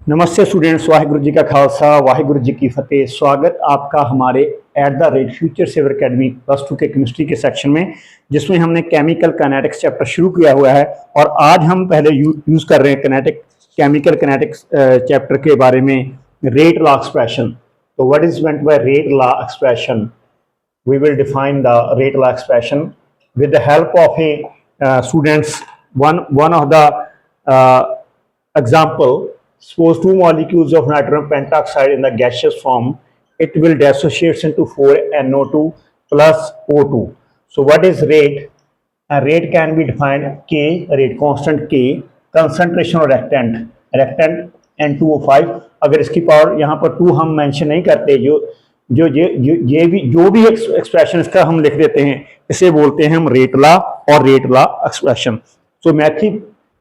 नमस्ते स्टूडेंट्स, वाहिगुरु जी का खालसा वाहिगुरु जी की फतेह। स्वागत आपका हमारे @फ्यूचर सेवर अकेडमी +2 के केमिस्ट्री के सेक्शन में, जिसमें हमने केमिकल काइनेटिक्स चैप्टर शुरू किया हुआ है। और आज हम पहले यूज कर रहे हैं केमिकल काइनेटिक्स चैप्टर के बारे में, रेट लॉ एक्सप्रेशन। तो what is meant by rate law expression? We will define the rate law expression with the help of a students. One of the uh, example, suppose two molecules of nitrogen pentoxide in the gaseous form, it will dissociate into 4NO2 plus O2. So what is rate? A rate can be defined K, rate constant K, concentration of reactant N2O5। अगर इसकी power यहाँ पर 2 हम mention नहीं करते, जो भी expression इसका हम लिख देते हैं, इसे बोलते हैं हम रेट लॉ और रेट लॉ एक्सप्रेशन। सो मैथी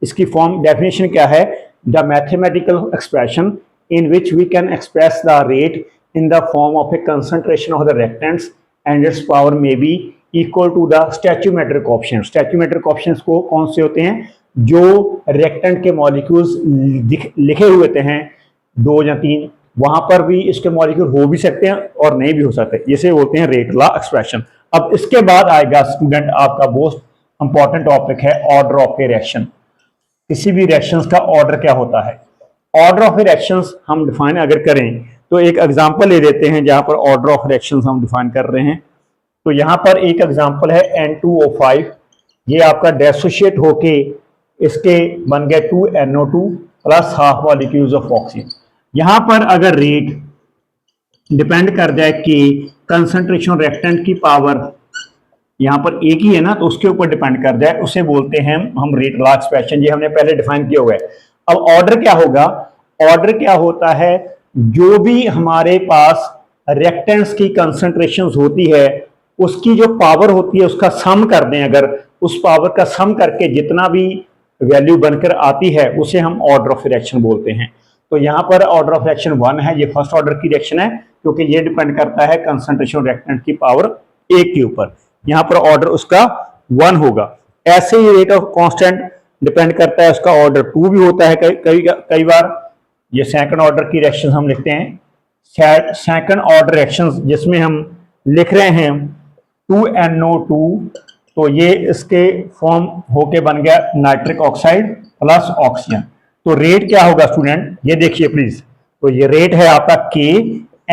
इसकी फॉर्म डेफिनेशन क्या है? The mathematical expression in which we can express the rate in the form of a concentration of the reactants and its power may be equal to the stoichiometric coefficient. Stoichiometric coefficients को कौन से होते हैं? जो reactant के molecules लिखे हुए होते हैं 2 या 3, वहां पर भी इसके मॉलिक्यूल हो भी सकते हैं और नहीं भी हो सकते। इसे बोलते हैं रेट लॉ एक्सप्रेशन। अब इसके बाद आएगा स्टूडेंट आपका मोस्ट इंपॉर्टेंट टॉपिक है ऑर्डर ऑफ ए रिएक्शन। किसी भी रिएक्शंस का ऑर्डर क्या होता है? ऑर्डर ऑफ ए रिएक्शंस हम डिफाइन अगर करें तो एक एग्जांपल ले लेते हैं जहां पर ऑर्डर ऑफ रिएक्शंस हम डिफाइन कर रहे हैं। तो यहां पर एक एग्जांपल है N2O5। ये आपका डिसोशिएट होके इसके बन गया 2NO2 plus half molecules of oxygen. यहां पर अगर रेट डिपेंड कर जाए कि कंसंट्रेशन रिएक्टेंट की पावर यहां पर एक ही है ना, तो उसके ऊपर डिपेंड कर जाए, उसे बोलते हैं हम रेट लॉ एक्सप्रेशन। ये हमने पहले डिफाइन किया हुआ है। अब ऑर्डर क्या होगा? ऑर्डर क्या होता है? जो भी हमारे पास रिएक्टेंट्स की कंसंट्रेशन होती है, उसकी जो पावर होती है उसका सम कर दें। अगर उस पावर का सम करके जितना भी वैल्यू बनकर आती है, उसे हम ऑर्डर ऑफ रिएक्शन बोलते हैं। तो यहां पर ऑर्डर ऑफ रिएक्शन 1 है, ये फर्स्ट ऑर्डर की रिएक्शन है, क्योंकि ये डिपेंड करता है कंसंट्रेशन रिएक्टेंट की पावर 1 के ऊपर। यहां पर ऑर्डर उसका 1 होगा। ऐसे ही रेट ऑफ कांस्टेंट डिपेंड करता है, उसका ऑर्डर 2 भी होता है कई बार। ये सेकंड ऑर्डर की रिएक्शन हम लिखते हैं सेकंड ऑर्डर रिएक्शन, जिसमें हम लिख रहे हैं 2NO2, तो ये इसके फॉर्म होके बन गया नाइट्रिक ऑक्साइड प्लस ऑक्सीजन। तो रेट क्या होगा स्टूडेंट? ये देखिए प्लीज। तो ये रेट है आपका K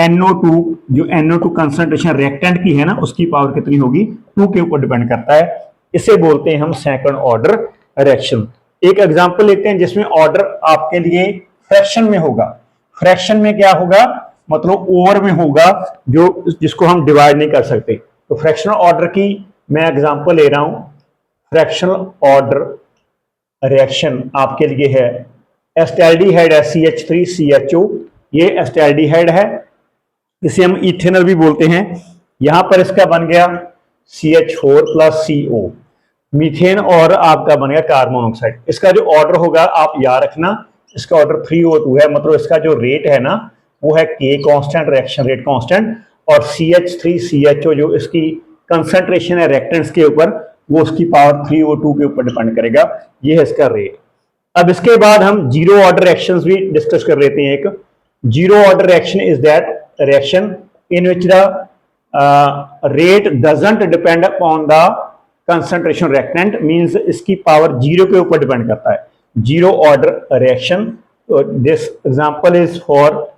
NO2, जो NO2 कंसंट्रेशन रिएक्टेंट की है ना, उसकी पावर कितनी होगी? 2 के ऊपर डिपेंड करता है। इसे बोलते हैं हम सेकंड ऑर्डर रिएक्शन। एक एग्जांपल लेते हैं जिसमें ऑर्डर आपके लिए फ्रैक्शन में होगा। फ्रैक्शन में क्या होगा? मतलब ओवर में होगा, जो जिसको हम डिवाइड नहीं कर सकते। तो फ्रैक्शनल ऑर्डर की मैं एग्जांपल ले रहा हूं। फ्रैक्शनल ऑर्डर रिएक्शन आपके लिए है एस्टैल्डिहाइड है CH3CHO। ये एस्टैल्डिहाइड है, इसे हम इथेनॉल भी बोलते हैं। यहां पर इसका बन गया CH4 प्लस CO, मीथेन, और आपका बन गया कार्बन मोनोऑक्साइड। इसका जो ऑर्डर होगा आप याद रखना, इसका ऑर्डर 3O2 है। मतलब इसका जो रेट है ना, वो है K constant, reaction rate constant, और CH3CHO जो इसकी कंसंट्रेशन है रिएक्टेंट्स के ऊपर, वो उसकी पावर 3O2 के ऊपर डिपेंड करेगा। ये है इसका रेट। अब इसके बाद हम जीरो ऑर्डर रिएक्शंस भी डिस्कस कर लेते हैं। एक zero order reaction is that reaction in which the rate doesn't depend upon the concentration reactant, means इसकी पावर 0 के ऊपर डिपेंड करता है। Zero order reaction. तो दिस एग्जांपल इज फॉर,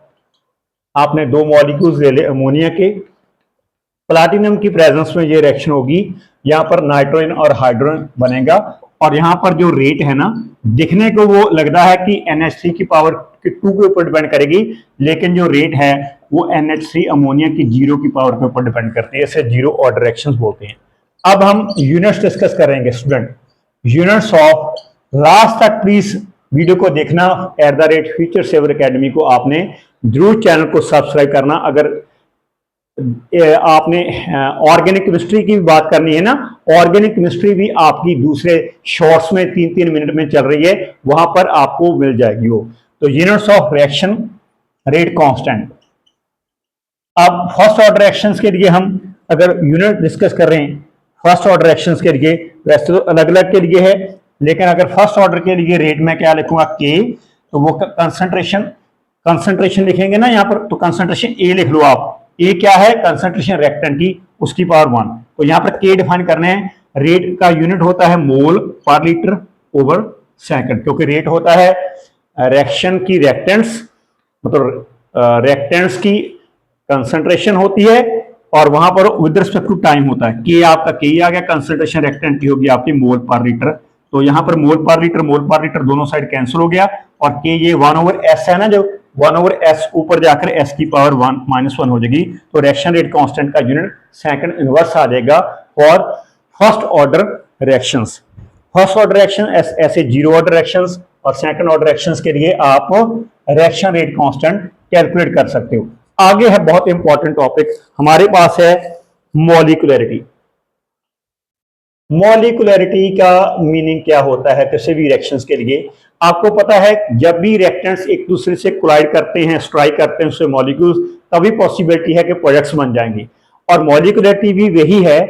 आपने 2 मॉलिक्यूल्स ले ले अमोनिया के, प्लैटिनम की प्रेजेंस में ये रिएक्शन होगी। यहाँ पर नाइट्रोजन और हाइड्रोजन बनेगा, और यहाँ पर जो रेट है ना, दिखने को वो लगता है कि NH3 की पावर 2 के ऊपर डिपेंड करेगी, लेकिन जो रेट है वो NH3 अमोनिया की 0 की पावर के ऊपर डिपेंड करती है। इसे जीरो ऑर्डर रिएक्शंस बोलते हैं। अब हम यूनिट्स डिस्कस करेंगे स्टूडेंट। यूनिट्स ऑफ, लास्ट तक प्लीज वीडियो को देखना। @फ्यूचर सेवर अकेडमी को आपने जरूर चैनल को सब्सक्राइब करना। अगर आपने ऑर्गेनिक केमिस्ट्री की भी बात करनी है ना, ऑर्गेनिक केमिस्ट्री भी आपकी दूसरे शॉर्ट्स में 3-3 मिनट में चल रही है, वहां पर आपको मिल जाएगी वो। तो units of reaction, rate constant. अब फर्स्ट ऑर्डर रिएक्शंस के लिए हम अगर यूनिट डिस्कस कर रहे हैं, फर्स्ट ऑर्डर रिएक्शंस के लिए, वैसे तो अलग अलग के लिए है, लेकिन अगर फर्स्ट ऑर्डर के लिए रेट में क्या लिखूंगा K, तो वो कंसंट्रेशन कंसंट्रेशन लिखेंगे ना यहाँ पर, तो कंसंट्रेशन ए लिख लो आप। ए क्या है? कंसंट्रेशन रिएक्टेंट की, उसकी पावर 1। तो यहाँ पर के डिफाइन करने हैं। रेट का यूनिट होता है मोल पर लीटर ओवर सेकंड, क्योंकि रेट होता है रिएक्शन की रिएक्टेंट्स, मतलब रिएक्टेंट्स की कंसंट्रेशन होती है, और वहां पर विद रिस्पेक्ट टू टाइम होता है। के आपका के आ गया, कंसंट्रेशन रिएक्टेंट की होगी आपकी मोल पर लीटर। तो यहाँ पर मोल पर लीटर दोनों साइड कैंसिल हो गया, और के ये 1/s है ना, जो 1/s ऊपर जाकर s की पावर 1 हो जाएगी। तो रिएक्शन रेट कांस्टेंट का यूनिट सेकंड इनवर्स आ जाएगा for first order reactions. First order reaction ऐसे जीरो ऑर्डर रिएक्शंस, और सेकंड ऑर्डर रिएक्शंस के लिए आप रिएक्शन रेट कांस्टेंट कैलकुलेट कर सकते हो। आगे है बहुत इंपॉर्टेंट टॉपिक हमारे पास है मॉलिक्यूलरिटी। मॉलिक्यूलरिटी का मीनिंग क्या होता है किसी भी रिएक्शंस के लिए? आपको पता है जब भी रिएक्टेंट्स एक दूसरे से कोलाइड करते हैं, स्ट्राइक करते हैं उससे मॉलिक्यूल्स, तभी पॉसिबिलिटी है कि प्रोडक्ट्स बन जाएंगे। और मॉलिक्यूलरिटी भी वही है,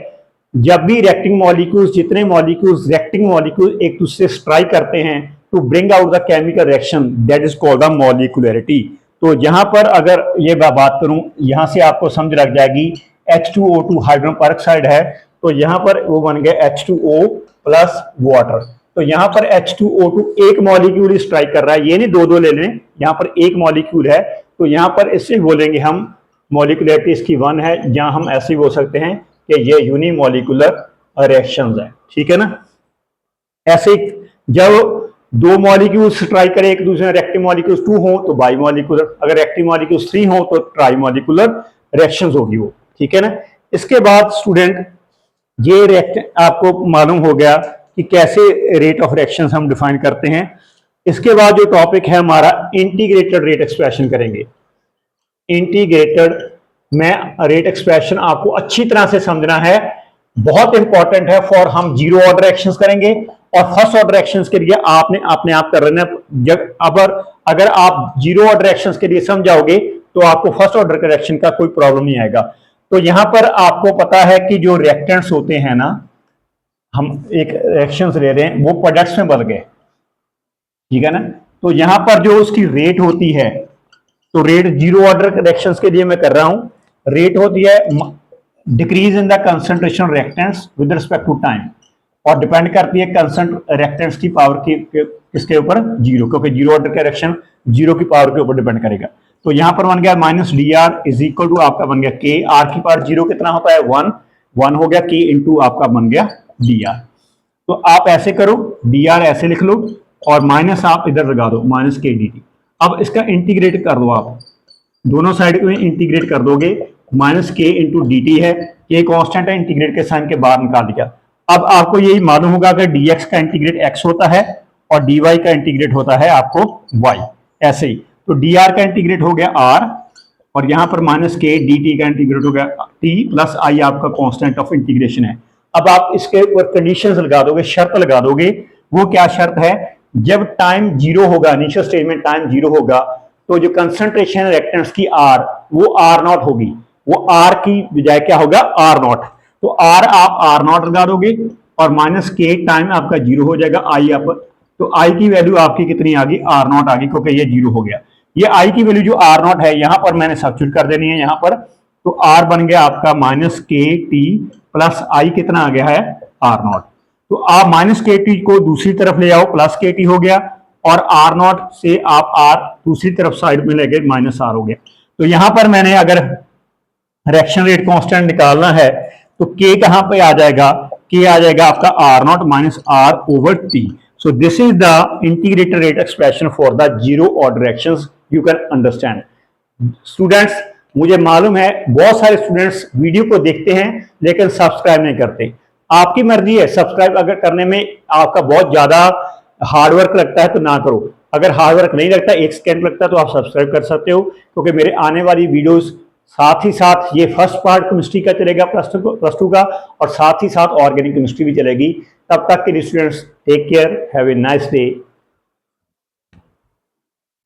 जब भी रिएक्टिंग मॉलिक्यूल्स, जितने मॉलिक्यूल्स रिएक्टिंग मॉलिक्यूल एक दूसरे से स्ट्राइक करते हैं to bring out the chemical reaction, that is called the molecularity. तो यहां पर अगर ये बात करूं, यहां से आपको समझ लग जाएगी H2O2 हाइड्रोजन पेरोक्साइड है, तो यहां पर वो बन गया H2O प्लस वाटर। तो यहां पर H2O2 एक मॉलिक्यूल स्ट्राइक कर रहा है, ये नहीं दो दो ले लें, यहां पर एक मॉलिक्यूल है। तो यहां पर इससे बोलेंगे हम मॉलिक्यूलरिटी इसकी 1 है, जहां हम ऐसे ही बोल सकते हैं कि ये यूनिमॉलिक्यूलर रिएक्शंस है, ठीक है ना। ऐसे जब दो मॉलिक्यूल स्ट्राइक करें एक दूसरे, रिएक्टिव मॉलिक्यूल्स 2 हो तो बाई मॉलिक्यूलर, अगर रिएक्टिव मॉलिक्यूल्स 3 हो तो ट्राई मॉलिक्यूलर रिएक्शंस होगी वो, ठीक है ना। इसके बाद स्टूडेंट ये रिएक्ट आपको मालूम हो गया कि कैसे रेट ऑफ रिएक्शंस हम डिफाइन करते हैं। इसके बाद जो टॉपिक है हमारा इंटीग्रेटेड रेट एक्सप्रेशन करेंगे। इंटीग्रेटेड में रेट एक्सप्रेशन आपको अच्छी तरह से समझना है, बहुत इंपॉर्टेंट है फॉर हम जीरो ऑर्डर रिएक्शंस करेंगे, और फर्स्ट ऑर्डर रिएक्शंस के लिए आपने अपने आप कर लेना। जब अगर आप जीरो ऑर्डर रिएक्शंस के लिए समझाओगे तो आपको फर्स्ट ऑर्डर के रिएक्शन का कोई प्रॉब्लम नहीं आएगा। तो यहां पर आपको पता है कि जो रिएक्टेंट्स होते हैं ना, हम एक रिएक्शंस ले रहे हैं वो प्रोडक्ट्स में बदल गए, ठीक है ना। तो यहां पर जो उसकी रेट होती है, तो रेट जीरो ऑर्डर रिएक्शंस के लिए मैं कर रहा हूं, रेट होती है decrease in the concentration reactants with respect to time, और डिपेंड करती है कंसंट रिएक्टेंट्स की पावर की किसके ऊपर? जीरो, क्योंकि जीरो ऑर्डर का रिएक्शन जीरो की पावर के ऊपर डिपेंड करेगा। तो यहां पर बन गया minus D R is equal to आपका बन गया के, आर की पावर जीरो कितना होता है? 1 हो गया, के इंटू आपका बन गया डी आर। तो आप ऐसे करो, डी आर ऐसे लिख लो और माइनस आप इधर लगा दो, माइनस के डी टी। अब इसका इंटीग्रेट कर दो, आप दोनों साइड में इंटीग्रेट कर दोगे, माइनस के इंटू डी टी है, के कॉन्स्टेंट है, इंटीग्रेट के साइन के बाहर निकाल दिया। अब आपको यही मालूम होगा कि dx का इंटीग्रेट x होता है और dy का इंटीग्रेट होता है आपको y, ऐसे ही। तो dr का इंटीग्रेट हो गया r, और यहां पर माइनस के dt का इंटीग्रेट हो गया t प्लस i आपका कांस्टेंट ऑफ इंटीग्रेशन है। अब आप इसके ऊपर कंडीशंस लगा दोगे, शर्त लगा दोगे। वो क्या शर्त है? जब टाइम जीरो होगा, इनिशियल स्टेज में टाइम जीरो होगा, तो जो कंसंट्रेशन रिएक्टेंट्स की r वो r0 होगी, वो r की बजाय क्या होगा? r0। तो r आप r0 लगा दोगे और माइनस के टाइम आपका जीरो हो जाएगा, i आप, तो i की वैल्यू आपकी कितनी आ गई? r0 आ गई, क्योंकि ये जीरो हो गया। ये i की वैल्यू जो r0 है यहां पर मैंने सब्स्टिट्यूट कर देनी है यहाँ पर, तो r बन गया आपका माइनस के टी प्लस i कितना आ गया है? r0। तो आप माइनस के टी को दूसरी तरफ ले आओ, प्लस के टी हो गया, और r0 से आप r दूसरी तरफ साइड में ले गए, माइनस r हो गया। तो यहां पर मैंने अगर रिएक्शन रेट कांस्टेंट निकालना है तो k कहां पे आ जाएगा? k आ जाएगा आपका r0 minus r over t। So this is the integrated rate expression for the zero order reactions, you can understand. Students, मुझे मालूम है बहुत सारे स्टूडेंट्स वीडियो को देखते हैं लेकिन सब्सक्राइब नहीं करते। आपकी मर्जी है, सब्सक्राइब अगर करने में आपका बहुत ज्यादा हार्डवर्क लगता है तो ना करो। अगर हार्डवर्क नहीं लगता, 1 सेकंड लगता है, तो आप सब्सक्राइब कर सकते हो, क्योंकि मेरे आने वाली वीडियोस साथ ही साथ ये फर्स्ट पार्ट केमिस्ट्री का चलेगा प्लस टू का, और साथ ही साथ ऑर्गेनिक केमिस्ट्री भी चलेगी। तब तक के लिए students, take care, have a nice day.